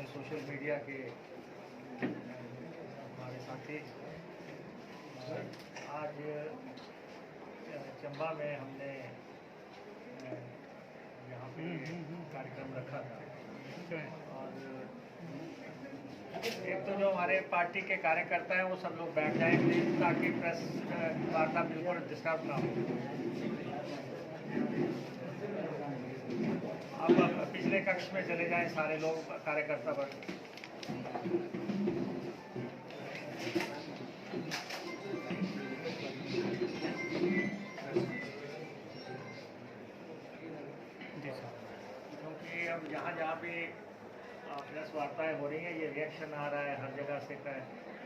अपने social media के हमारे साथी आज चंबा में हमने यहाँ पे कार्यक्रम रखा था और एक तो जो हमारे पार्टी के कार्यकर्ता हैं वो सब लोग बैठ जाएं प्लीज, ताकि प्रेस वार्ता बिल्कुल डिस्टर्ब ना हो। अब पिछले कक्ष में चले जाएं सारे लोग कार्यकर्ता वर्ग। क्योंकि अब जहाँ भी प्रेस वार्ताएँ हो रही हैं, ये रिएक्शन आ रहा है हर जगह से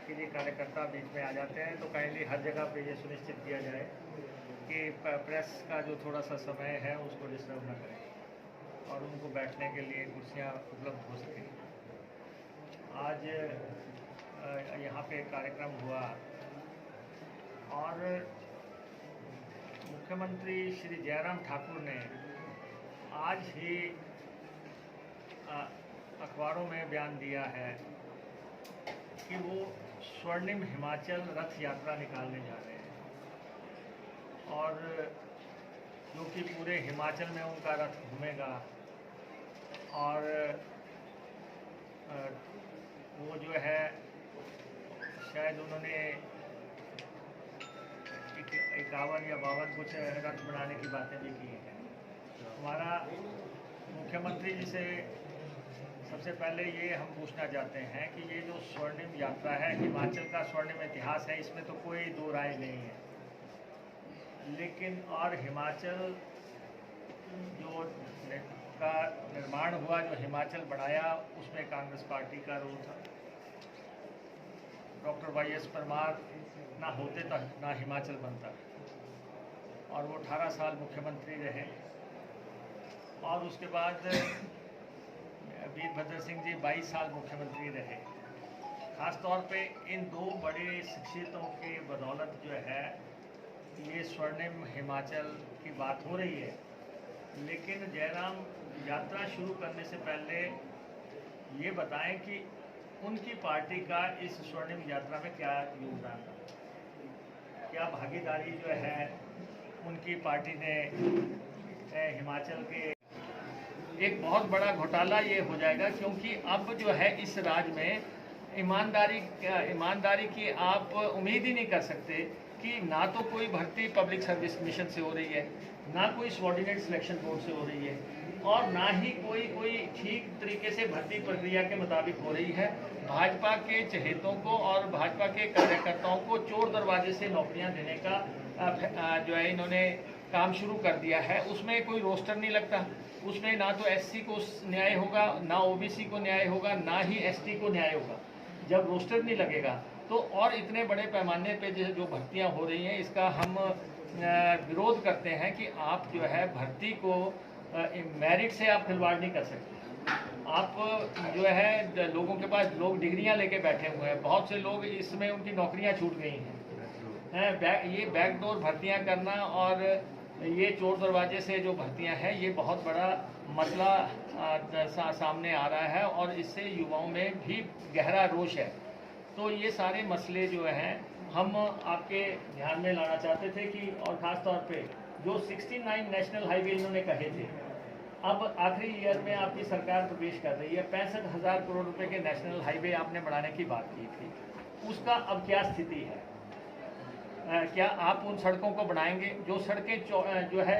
कि ये कार्यकर्ता बीच में आ जाते हैं, तो काइंडली हर जगह पे ये सुनिश्चित किया जाए कि प्रेस का जो थोड़ा सा समय है उसको डिस्टर्ब ना करें और उनको बैठने के लिए कुर्सियाँ उपलब्ध हो सकें। आज यहाँ पे कार्यक्रम हुआ और मुख्यमंत्री श्री जयराम ठाकुर ने आज ही अखबारों में बयान दिया है कि वो स्वर्णिम हिमाचल रथ यात्रा निकालने जा रहे हैं और जो कि पूरे हिमाचल में उनका रथ घूमेगा और वो जो है शायद उन्होंने 51 या 52 कुछ रथ बनाने की बातें भी की हैं। हमारा मुख्यमंत्री जी से सबसे पहले ये हम पूछना चाहते हैं कि ये जो स्वर्णिम यात्रा है, हिमाचल का स्वर्णिम इतिहास है, इसमें तो कोई दो राय नहीं है, लेकिन और हिमाचल जो का निर्माण हुआ, जो हिमाचल बनाया, उसमें कांग्रेस पार्टी का रोल था। डॉक्टर वाई.एस. परमार ना होते तो ना हिमाचल बनता और वो 18 साल मुख्यमंत्री रहे और उसके बाद वीरभद्र सिंह जी 22 साल मुख्यमंत्री रहे। ख़ास तौर पे इन दो बड़े शख्सियतों के बदौलत जो है ये स्वर्णिम हिमाचल की बात हो रही है। लेकिन जयराम यात्रा शुरू करने से पहले ये बताएं कि उनकी पार्टी का इस स्वर्णिम यात्रा में क्या योगदान था, क्या भागीदारी जो है उनकी पार्टी ने हिमाचल के। एक बहुत बड़ा घोटाला ये हो जाएगा क्योंकि अब जो है इस राज्य में ईमानदारी की आप उम्मीद ही नहीं कर सकते कि ना तो कोई भर्ती पब्लिक सर्विस मिशन से हो रही है, ना कोई सबऑर्डिनेट सिलेक्शन बोर्ड से हो रही है और ना ही कोई ठीक तरीके से भर्ती प्रक्रिया के मुताबिक हो रही है। भाजपा के चहेतों को और भाजपा के कार्यकर्ताओं को चोर दरवाजे से नौकरियां देने का जो है इन्होंने काम शुरू कर दिया है। उसमें कोई रोस्टर नहीं लगता, उसमें ना तो एससी को न्याय होगा, ना ओबीसी को न्याय होगा, ना ही एसटी को न्याय होगा। जब रोस्टर नहीं लगेगा तो और इतने बड़े पैमाने पे जो भर्तियां हो रही हैं, इसका हम विरोध करते हैं कि आप जो है भर्ती को मेरिट से आप खिलवाड़ नहीं कर सकते। आप जो है लोगों के पास लोग डिग्रियां लेके बैठे हुए हैं, बहुत से लोग इसमें उनकी नौकरियां छूट गई हैं। ये बैकडोर भर्तियां करना और ये चोर दरवाजे से जो भर्तियां हैं, ये बहुत बड़ा मसला सामने आ रहा है और इससे युवाओं में भी गहरा रोष है। तो ये सारे मसले जो हैं हम आपके ध्यान में लाना चाहते थे कि और ख़ास तौर पे जो 69 नेशनल हाईवे इन्होंने कहे थे, अब आखिरी ईयर में आपकी सरकार प्रवेश कर रही है, 65,000 करोड़ रुपए के नेशनल हाईवे आपने बढ़ाने की बात की थी, उसका अब क्या स्थिति है? क्या आप उन सड़कों को बनाएंगे? जो सड़कें जो है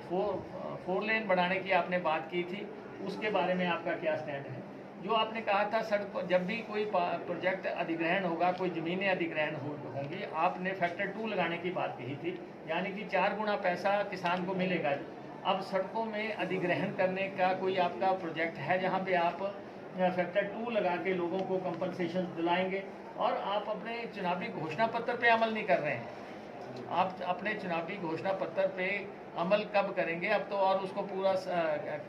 4 लेन बनाने की आपने बात की थी, उसके बारे में आपका क्या स्टैंड है? जो आपने कहा था सड़क जब भी कोई प्रोजेक्ट अधिग्रहण होगा, कोई ज़मीनें अधिग्रहण होंगी, आपने फैक्टर 2 लगाने की बात कही थी, यानी कि 4 गुना पैसा किसान को मिलेगा। अब सड़कों में अधिग्रहण करने का कोई आपका प्रोजेक्ट है जहाँ पे आप फैक्टर 2 लगा के लोगों को कंपनसेशन दिलाएंगे? और आप अपने चुनावी घोषणा पत्र पे अमल नहीं कर रहे हैं। आप अपने चुनावी घोषणा पत्र पे अमल कब करेंगे? अब तो और उसको पूरा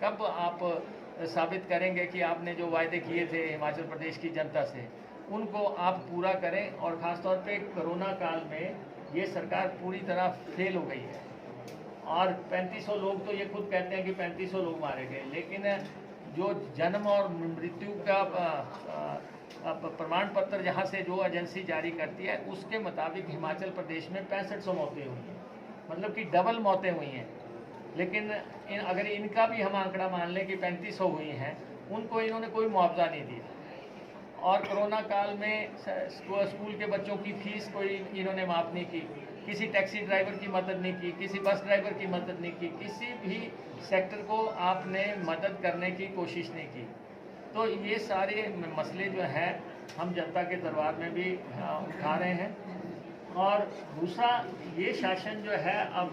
कब आप साबित करेंगे कि आपने जो वायदे किए थे हिमाचल प्रदेश की जनता से, उनको आप पूरा करें। और ख़ास तौर पे कोरोना काल में ये सरकार पूरी तरह फेल हो गई है और 3500 लोग, तो ये खुद कहते हैं कि 3500 लोग मारे गए, लेकिन जो जन्म और मृत्यु का प्रमाण पत्र जहाँ से जो एजेंसी जारी करती है उसके मुताबिक हिमाचल प्रदेश में 6500 मौतें हुई हैं, मतलब कि डबल मौतें हुई हैं। लेकिन अगर इनका भी हम आंकड़ा मान लें कि 3500 हुई हैं, उनको इन्होंने कोई मुआवजा नहीं दिया। और कोरोना काल में स्कूल के बच्चों की फीस कोई इन्होंने माफ़ नहीं की, किसी टैक्सी ड्राइवर की मदद नहीं की, किसी बस ड्राइवर की मदद नहीं की, किसी भी सेक्टर को आपने मदद करने की कोशिश नहीं की। तो ये सारे मसले जो हैं हम जनता के दरबार में भी उठा रहे हैं। और दूसरा, ये शासन जो है अब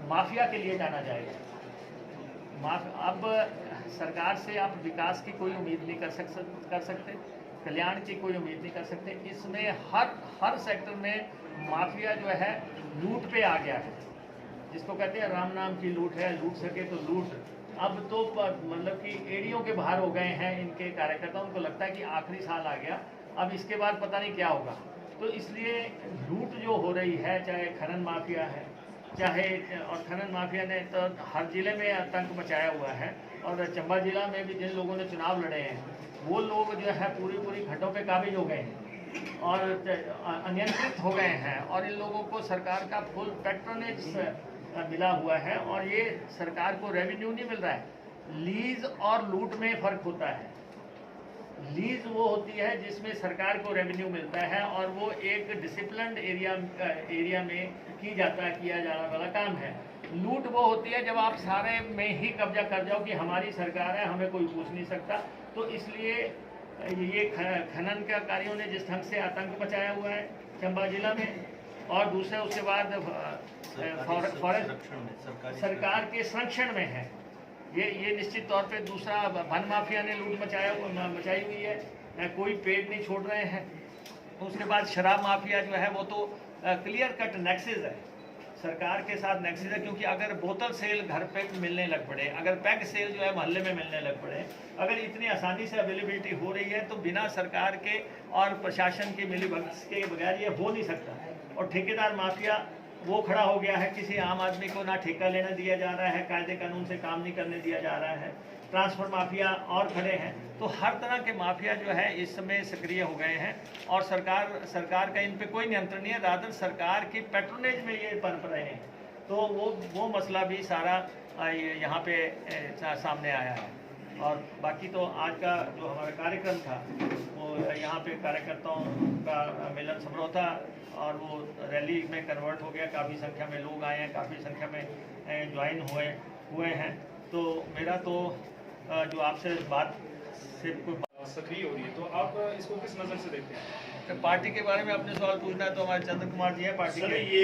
माफिया के लिए जाना जाएगा। अब सरकार से आप विकास की कोई उम्मीद नहीं कर सकते, कल्याण की कोई उम्मीद नहीं कर सकते। इसमें हर सेक्टर में माफिया जो है लूट पे आ गया है, जिसको कहते हैं राम नाम की लूट है, लूट सके तो लूट। अब तो मतलब कि एड़ियों के बाहर हो गए हैं इनके कार्यकर्ता, उनको लगता है कि आखिरी साल आ गया, अब इसके बाद पता नहीं क्या होगा। तो इसलिए लूट जो हो रही है, चाहे खनन माफिया है, चाहे, और खनन माफिया ने तो हर ज़िले में आतंक मचाया हुआ है। और चंबा जिला में भी जिन लोगों ने चुनाव लड़े हैं वो लोग जो है पूरी घाटों पे काबिज हो गए हैं और अनियंत्रित हो गए हैं, और इन लोगों को सरकार का फुल पैट्रोनेज मिला हुआ है। और ये सरकार को रेवेन्यू नहीं मिल रहा है। लीज और लूट में फ़र्क होता है। लीज वो होती है जिसमें सरकार को रेवेन्यू मिलता है और वो एक डिसिप्लिन्ड एरिया में किया जाने वाला काम है। लूट वो होती है जब आप सारे में ही कब्जा कर जाओ कि हमारी सरकार है, हमें कोई पूछ नहीं सकता। तो इसलिए ये खनन का कार्यों ने जिस ढंग से आतंक मचाया हुआ है चंबा जिला में, और दूसरा उसके बाद फॉरेस्ट सरकार के संरक्षण में है, ये निश्चित तौर पे। दूसरा, वन माफिया ने लूट मचाई हुई है, कोई पेड़ नहीं छोड़ रहे हैं। उसके बाद शराब माफिया जो है वो तो क्लियर कट नेक्सेस है, सरकार के साथ नेक्सेस है। क्योंकि अगर बोतल सेल घर पे मिलने लग पड़े, अगर पैग सेल जो है मोहल्ले में मिलने लग पड़े, अगर इतनी आसानी से अवेलेबिलिटी हो रही है तो बिना सरकार के और प्रशासन के मिलीभगत के बगैर ये हो नहीं सकता। और ठेकेदार माफिया वो खड़ा हो गया है, किसी आम आदमी को ना ठेका लेना दिया जा रहा है, कायदे कानून से काम नहीं करने दिया जा रहा है। ट्रांसफर माफिया और खड़े हैं। तो हर तरह के माफिया जो है इस समय सक्रिय हो गए हैं और सरकार का इन पे कोई नियंत्रण नहीं है, रादर सरकार की पैट्रोनेज में ये पनप रहे हैं। तो वो मसला भी सारा यहाँ पे सामने आया है। और बाकी तो आज का जो हमारा कार्यक्रम था वो यहाँ पे कार्यकर्ताओं का मिलन समारोह था और वो रैली में कन्वर्ट हो गया। काफ़ी संख्या में लोग आए हैं, काफ़ी संख्या में ज्वाइन हुए हैं। तो मेरा तो जो आपसे बात से कोई सक्रिय हो रही है, तो आप इसको किस नज़र से देखते हैं? तो पार्टी के बारे में आपने सवाल पूछना है तो हमारे चंद्र कुमार जी हैं पार्टी के। ये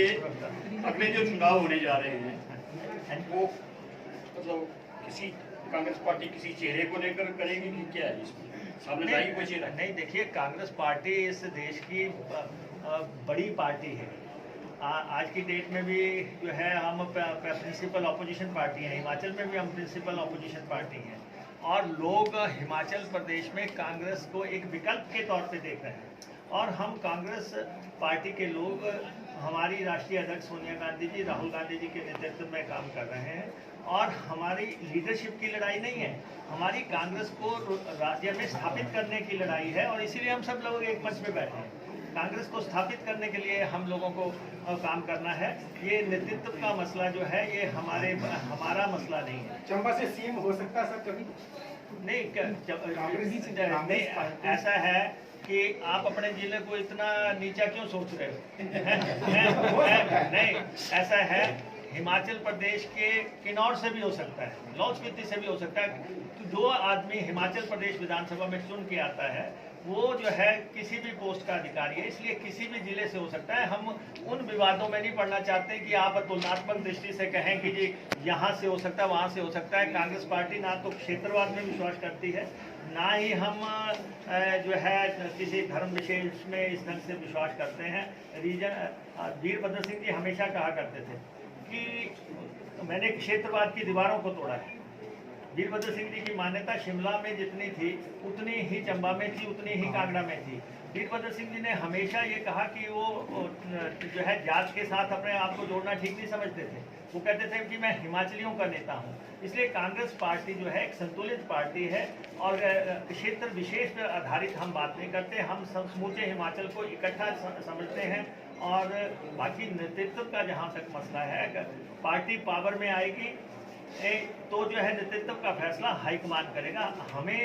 अगले जो चुनाव होने जा रहे हैं वो मतलब किसी कांग्रेस पार्टी किसी चेहरे को लेकर करेगी कि क्या है, इसमें सामने लाएगी कोई चेहरा? नहीं, देखिए, कांग्रेस पार्टी इस देश की बड़ी पार्टी है। आज की डेट में भी जो है हम प्रिंसिपल ऑपोजिशन पार्टी हैं, हिमाचल में भी हम प्रिंसिपल ऑपोजिशन पार्टी हैं। और लोग हिमाचल प्रदेश में कांग्रेस को एक विकल्प के तौर पे देख रहे हैं। और हम कांग्रेस पार्टी के लोग, हमारी राष्ट्रीय अध्यक्ष सोनिया गांधी जी, राहुल गांधी जी के नेतृत्व में काम कर रहे हैं। और हमारी लीडरशिप की लड़ाई नहीं है, हमारी कांग्रेस को राज्य में स्थापित करने की लड़ाई है। और इसीलिए हम सब लोग एक मंच पे बैठे हैं। कांग्रेस को स्थापित करने के लिए हम लोगों को काम करना है। ये नेतृत्व का मसला जो है ये हमारा मसला नहीं है। चंबा से सीएम हो सकता है सर कभी? नहीं, ऐसा है कि आप अपने जिले को इतना नीचा क्यों सोच रहे हो? नहीं, ऐसा है, हिमाचल प्रदेश के किन्नौर से भी हो सकता है, लाहौल स्पीति से भी हो सकता है। तो जो आदमी हिमाचल प्रदेश विधानसभा में चुन के आता है वो जो है किसी भी पोस्ट का अधिकारी है, इसलिए किसी भी जिले से हो सकता है। हम उन विवादों में नहीं पड़ना चाहते कि आप तुलनात्मक दृष्टि से कहें कि जी यहाँ से हो सकता है, वहाँ से हो सकता है। कांग्रेस पार्टी ना तो क्षेत्रवाद में विश्वास करती है, ना ही हम जो है किसी धर्म विशेष में इस ढंग से विश्वास करते हैं। वीरभद्र सिंह जी हमेशा कहा करते थे कि मैंने क्षेत्रवाद की दीवारों को तोड़ा है, वीरभद्र सिंह जी की मान्यता शिमला में जितनी थी उतनी ही चंबा में थी, उतनी ही कांगड़ा में थी। वीरभद्र सिंह जी ने हमेशा ये कहा कि वो जो है जात के साथ अपने आप को जोड़ना ठीक नहीं समझते थे। वो कहते थे कि मैं हिमाचलियों का नेता हूँ। इसलिए कांग्रेस पार्टी जो है एक संतुलित पार्टी है और क्षेत्र विशेष पर आधारित हम बात नहीं करते। हम समूचे हिमाचल को इकट्ठा समझते हैं और बाकी नेतृत्व का जहाँ तक मसला है, अगर पार्टी पावर में आएगी तो जो है नेतृत्व का फैसला हाईकमान करेगा। हमें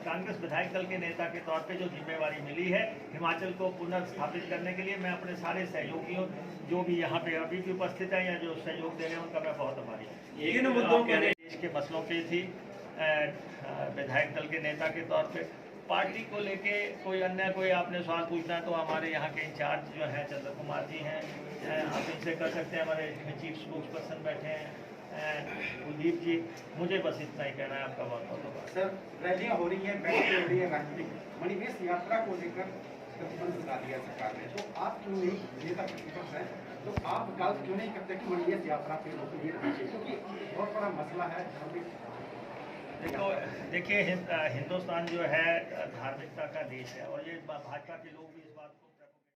कांग्रेस विधायक दल के नेता के तौर पे जो जिम्मेवारी मिली है हिमाचल को पुनर्स्थापित करने के लिए, मैं अपने सारे सहयोगियों जो भी यहाँ पे अभी भी उपस्थित है या जो सहयोग दे रहे हैं उनका मैं बहुत आभारी हूँ। इन मुद्दों के देश के मसलों की थी विधायक दल के नेता के तौर पे। पार्टी को लेके कोई अन्य कोई आपने सवाल पूछना है तो हमारे यहाँ के इंचार्ज जो हैं चंद्र कुमार जी हैं, आप इनसे कर सकते हैं। हमारे चीफ स्पोक्स पर्सन बैठे हैं कुलदीप जी। मुझे बस इतना ही कहना है। आपका बहुत बहुत धन्यवाद। सर रैलियां हो रही हैं, बैठकें हो रही है राजनीतिक, मणिमहेश यात्रा को लेकर प्रतिबंध लगा दिया सरकार ने, तो आप क्यों नहीं, नेता प्रतिपक्ष हैं, तो आप गलत क्यों नहीं करते कि मणिमहेश यात्रा पे रोकिए, क्योंकि बहुत बड़ा मसला है। देखिए हिंदुस्तान जो है धार्मिकता का देश है और ये भाजपा के लोग भी इस बात को